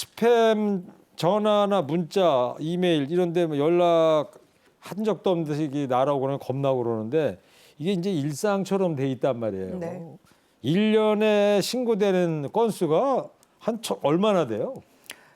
스팸 전화나 문자, 이메일 이런 데 연락 한 적도 없는 듯이 이게 날아오고는 겁나고 그러는데 이게 이제 일상처럼 돼 있단 말이에요. 네. 1년에 신고되는 건수가 얼마나 돼요?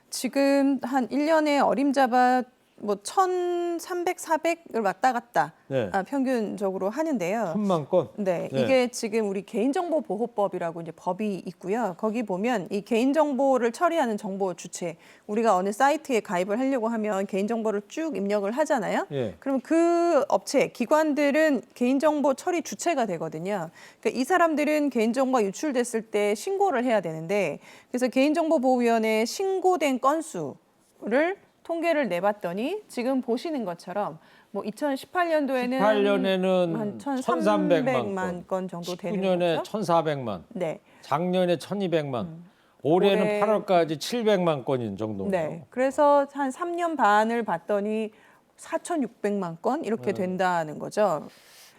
지금 한 1년에 어림잡아 뭐 1,300, 400을 왔다 갔다 네. 평균적으로 하는데요. 1,000만 건? 네, 네. 이게 지금 우리 개인정보보호법이라고 이제 법이 있고요. 거기 보면 이 개인정보를 처리하는 정보 주체, 우리가 어느 사이트에 가입을 하려고 하면 개인정보를 쭉 입력을 하잖아요. 예. 그럼 그 업체, 기관들은 개인정보 처리 주체가 되거든요. 그러니까 이 사람들은 개인정보가 유출됐을 때 신고를 해야 되는데, 그래서 개인정보보호위원회에 신고된 건수를 통계를 내봤더니 지금 보시는 것처럼 뭐 2018년도에는 18년에는 한 1,300만 건 정도 되는 19년에 거죠. 1,400만, 네. 작년에 1,200만, 올해는 올해- 8월까지 700만 건인 정도인가요? 네. 그래서 한 3년 반을 봤더니 4,600만 건 이렇게 된다는 거죠.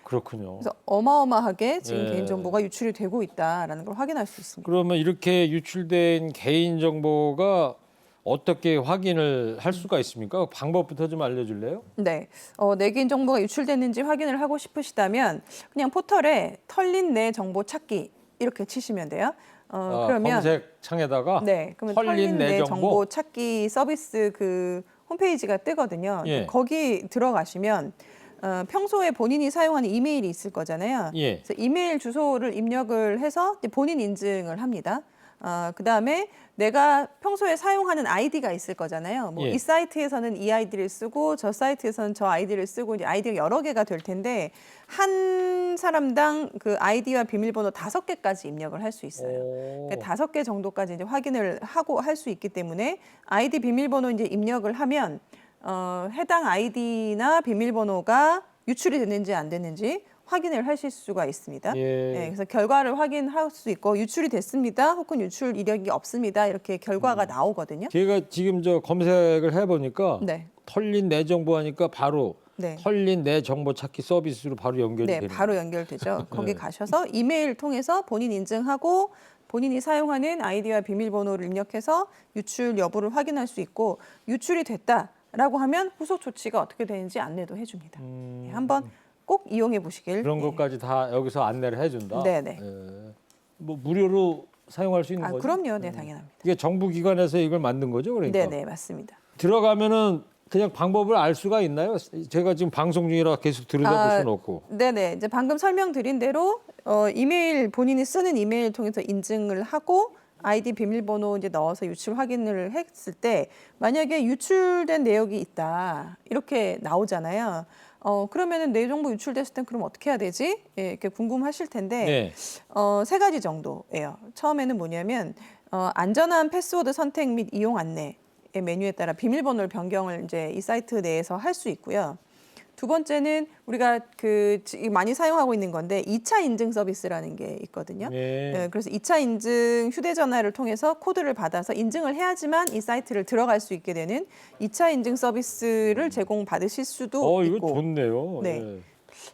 그렇군요. 그래서 어마어마하게 지금 예. 개인정보가 유출이 되고 있다라는 걸 확인할 수 있습니다. 그러면 이렇게 유출된 개인 정보가 어떻게 확인을 할 수가 있습니까? 방법부터 좀 알려줄래요? 네, 내 개인 정보가 유출됐는지 확인을 하고 싶으시다면 그냥 포털에 털린 내 정보 찾기 이렇게 치시면 돼요. 그러면 검색창에다가 네, 그러면 털린 내 정보 찾기 서비스 그 홈페이지가 뜨거든요. 예. 거기 들어가시면 평소에 본인이 사용하는 이메일이 있을 거잖아요. 예. 그래서 이메일 주소를 입력을 해서 이제 본인 인증을 합니다. 그다음에 내가 평소에 사용하는 아이디가 있을 거잖아요. 뭐 예. 이 사이트에서는 이 아이디를 쓰고 저 사이트에서는 저 아이디를 쓰고 이제 아이디가 여러 개가 될 텐데 한 사람당 그 아이디와 비밀번호 5개까지 입력을 할 수 있어요. 오. 그러니까 5개 정도까지 이제 확인을 하고 할 수 있기 때문에 아이디 비밀번호 이제 입력을 하면 해당 아이디나 비밀번호가 유출이 됐는지 안 됐는지 확인을 하실 수가 있습니다. 예. 네, 그래서 결과를 확인할 수 있고 유출이 됐습니다. 혹은 유출 이력이 없습니다. 이렇게 결과가 나오거든요. 제가 지금 저 검색을 해보니까 네. 털린 내 정보 하니까 바로 네. 털린 내 정보 찾기 서비스로 바로 연결이 네, 되는 바로 연결되죠. 거기 네. 가셔서 이메일 통해서 본인 인증하고 본인이 사용하는 아이디와 비밀번호를 입력해서 유출 여부를 확인할 수 있고 유출이 됐다라고 하면 후속 조치가 어떻게 되는지 안내도 해줍니다. 네, 한번 꼭 이용해 보시길. 그런 네. 것까지 다 여기서 안내를 해준다. 네네. 예. 뭐 무료로 사용할 수 있는 거죠? 그럼요. 네, 당연합니다. 이게 정부 기관에서 이걸 만든 거죠, 그러니까. 네, 네, 맞습니다. 들어가면은 그냥 방법을 알 수가 있나요? 제가 지금 방송 중이라 계속 들여다볼 수는 없고. 네네. 이제 방금 설명드린 대로 이메일 본인이 쓰는 이메일 통해서 인증을 하고 아이디 비밀번호 이제 넣어서 유출 확인을 했을 때 만약에 유출된 내역이 있다 이렇게 나오잖아요. 그러면은 내 정보 유출됐을 땐 그럼 어떻게 해야 되지? 예, 이렇게 궁금하실 텐데 네. 3가지 정도예요. 처음에는 뭐냐면 안전한 패스워드 선택 및 이용 안내. 메뉴에 따라 비밀번호를 변경을 이제 이 사이트 내에서 할 수 있고요. 두 번째는 우리가 많이 사용하고 있는 건데 2차 인증 서비스라는 게 있거든요. 네. 그래서 2차 인증 휴대전화를 통해서 코드를 받아서 인증을 해야지만 이 사이트를 들어갈 수 있게 되는 2차 인증 서비스를 제공받으실 수도 이거 있고. 좋네요. 네. 예.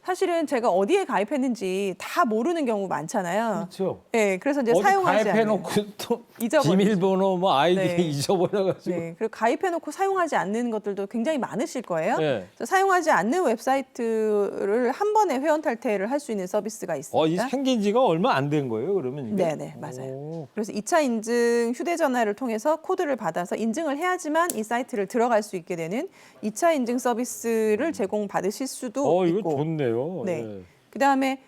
사실은 제가 어디에 가입했는지 다 모르는 경우 많잖아요. 그렇죠. 네, 그래서 이제 어디 사용하지 가입해놓고 않는. 또 잊어버리죠. 비밀번호 뭐 아이디 네. 잊어버려가지고. 네, 그리고 가입해놓고 사용하지 않는 것들도 굉장히 많으실 거예요. 네. 그래서 사용하지 않는 웹사이트를 한 번에 회원 탈퇴를 할 수 있는 서비스가 이 있습니다. 생긴 지가 얼마 안 된 거예요, 그러면 이게? 네네, 맞아요. 오. 그래서 2차 인증 휴대전화를 통해서 코드를 받아서 인증을 해야지만 이 사이트를 들어갈 수 있게 되는 2차 인증 서비스를 제공받으실 수도 이거 있고. 좋네요. 네. 예. 그다음에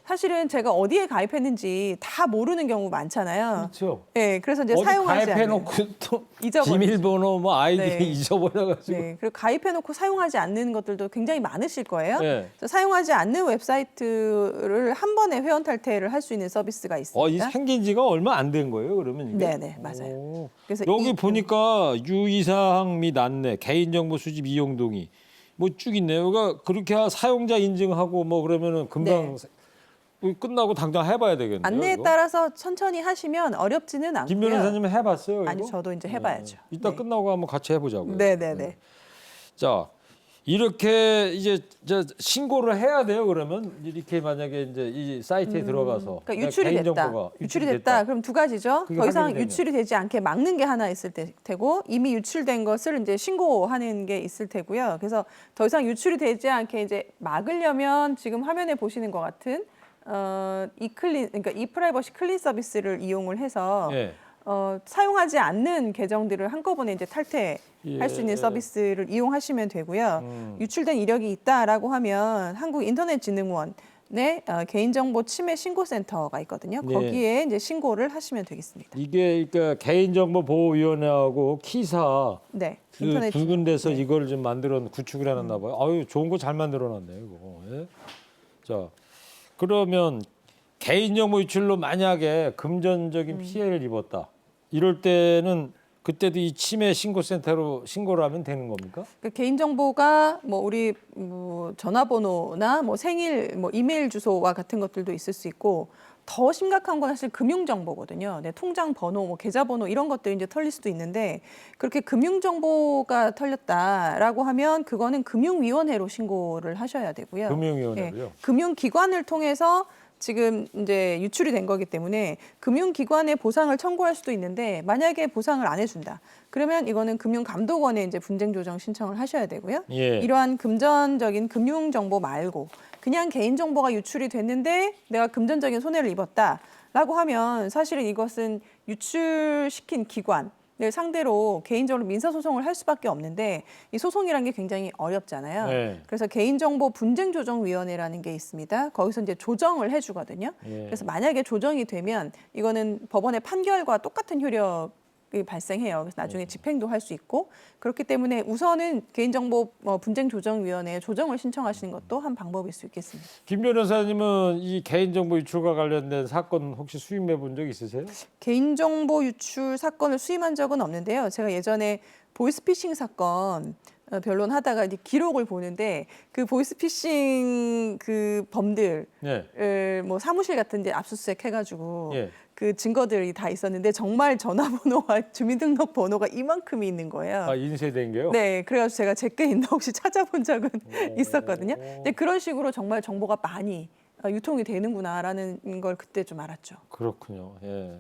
사실은 제가 어디에 가입했는지 다 모르는 경우 많잖아요. 그렇죠. 네, 그래서 이제 어디 사용하지 가입해놓고 않는. 또 잊어버리죠. 비밀번호 뭐 아이디 네. 잊어버려가지고. 네, 그리고 가입해놓고 사용하지 않는 것들도 굉장히 많으실 거예요. 네. 그래서 사용하지 않는 웹사이트를 한 번에 회원 탈퇴를 할 수 있는 서비스가 이 있습니다. 생긴 지가 얼마 안 된 거예요, 그러면 이게? 네네, 맞아요. 오. 그래서 여기 보니까 유의사항 및 안내, 개인정보 수집 이용 동의 뭐 쭉 있네요. 그러니까 그렇게 사용자 인증하고 뭐 그러면은 금방 끝나고 당장 해봐야 되겠네요. 안내에 이거? 따라서 천천히 하시면 어렵지는 않고요. 김 변호사님은 해봤어요? 이거? 아니, 저도 이제 해봐야죠. 이따 네. 끝나고 한번 같이 해보자고요. 네네네. 자, 이렇게 이제 신고를 해야 돼요. 그러면 이렇게 만약에 이제 이 사이트에 들어가서 그러니까 유출이 됐다. 개인정보가 유출이 됐다. 그럼 두 가지죠. 그게 더 이상 확인이 되면. 유출이 되지 않게 막는 게 하나 있을 테고 이미 유출된 것을 이제 신고하는 게 있을 테고요. 그래서 더 이상 유출이 되지 않게 이제 막으려면 지금 화면에 보시는 것 같은 그러니까 이 프라이버시 클린 서비스를 이용을 해서 예. 사용하지 않는 계정들을 한꺼번에 이제 탈퇴할 수 있는 서비스를 이용하시면 되고요. 유출된 이력이 있다라고 하면 한국인터넷진흥원의 개인정보 침해 신고센터가 있거든요. 네. 거기에 이제 신고를 하시면 되겠습니다. 이게 그러니까 개인정보보호위원회하고 키사 네, 그 인터넷 두 군데서 네. 이걸 좀 구축을 해놨나 봐요. 아유 좋은 거 잘 만들어놨네 이거. 예? 자 그러면 개인정보 유출로 만약에 금전적인 피해를 입었다. 이럴 때는 그때도 이 침해 신고센터로 신고를 하면 되는 겁니까? 그 개인정보가 뭐 우리 전화번호나 뭐 생일, 뭐 이메일 주소와 같은 것들도 있을 수 있고 더 심각한 건 사실 금융정보거든요. 네, 통장 번호, 뭐 계좌번호 이런 것들이 이제 털릴 수도 있는데 그렇게 금융정보가 털렸다라고 하면 그거는 금융위원회로 신고를 하셔야 되고요. 금융위원회로요? 금융기관을 통해서 지금 이제 유출이 된 거기 때문에 금융기관에 보상을 청구할 수도 있는데 만약에 보상을 안 해준다. 그러면 이거는 금융감독원에 이제 분쟁조정 신청을 하셔야 되고요. 예. 이러한 금전적인 금융정보 말고 그냥 개인정보가 유출이 됐는데 내가 금전적인 손해를 입었다라고 하면 사실은 이것은 유출시킨 기관을 상대로 개인적으로 민사소송을 할 수밖에 없는데 이 소송이라는 게 굉장히 어렵잖아요. 네. 그래서 개인정보 분쟁조정위원회라는 게 있습니다. 거기서 이제 조정을 해주거든요. 예. 그래서 만약에 조정이 되면 이거는 법원의 판결과 똑같은 효력이 발생해요. 그래서 나중에 집행도 할 수 있고 그렇기 때문에 우선은 개인정보 분쟁조정위원회에 조정을 신청하시는 것도 한 방법일 수 있겠습니다. 김 변호사님은 이 개인정보 유출과 관련된 사건 혹시 수임해 본 적 있으세요? 개인정보 유출 사건을 수임한 적은 없는데요. 제가 예전에 보이스피싱 사건 변론하다가 이제 기록을 보는데 그 보이스피싱 그 범들 네. 뭐 사무실 같은 데 압수수색 해가지고 예. 그 증거들이 다 있었는데 정말 전화번호와 주민등록번호가 이만큼이 있는 거예요. 아 인쇄된 게요? 네, 그래가지고 제가 제게 있나 혹시 찾아본 적은 있었거든요. 근데 그런 식으로 정말 정보가 많이 유통이 되는구나라는 걸 그때 좀 알았죠. 그렇군요. 예.